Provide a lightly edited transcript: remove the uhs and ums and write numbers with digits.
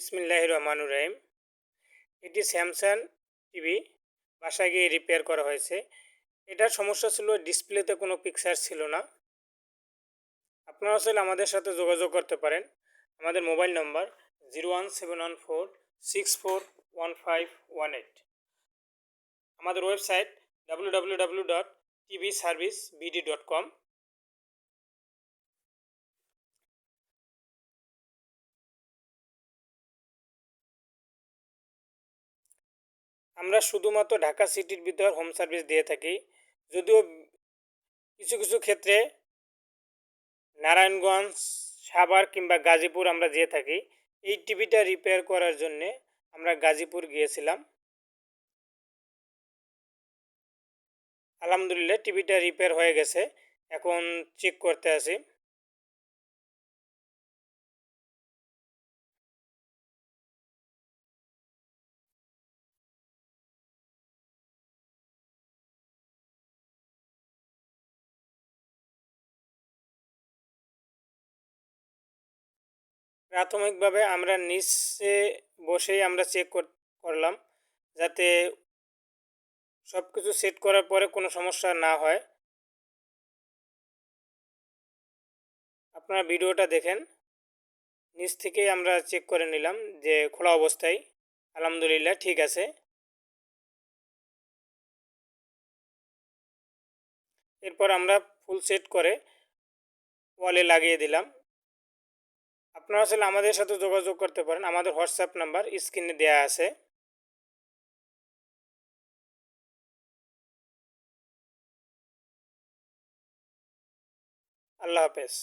বিসমিল্লাহির রহমানির রহিম। এটি স্যামসাং টিভি বাসায় গিয়ে রিপেয়ার করা হয়েছে। এটার সমস্যা ছিল ডিসপ্লেতে কোনো পিকচার ছিল না। আপনারা চাইলে আমাদের সাথে যোগাযোগ করতে পারেন। আমাদের মোবাইল নম্বর 01714641518। আমাদের ওয়েবসাইট www.tvservicebd.com। আমরা শুধুমাত্র ঢাকা সিটির ভিতর হোম সার্ভিস দিয়ে থাকি, যদিও কিছু কিছু ক্ষেত্রে নারায়ণগঞ্জ, সাভার কিংবা গাজীপুর আমরা যেয়ে থাকি। এই টিভিটা রিপেয়ার করার জন্যে আমরা গাজীপুর গিয়েছিলাম। আলহামদুলিল্লাহ টিভিটা রিপেয়ার হয়ে গেছে, এখন চেক করতে আসি। প্রাথমিকভাবে আমরা নিচে বসেই আমরা চেক করলাম, যাতে সব কিছু সেট করার পরে কোনো সমস্যা না হয়। আপনারা ভিডিওটা দেখেন। নিচ থেকেই আমরা চেক করে নিলাম যে খোলা অবস্থায়। আলহামদুলিল্লাহ ঠিক আছে। এরপর আমরা ফুল সেট করে ওয়ালে লাগিয়ে দিলাম। আপনারা আসলে আমাদের সাথে যোগাযোগ করতে পারেন, আমাদের হোয়াটসঅ্যাপ নাম্বার স্ক্রিনে দেওয়া আছে। আল্লাহ হাফেজ।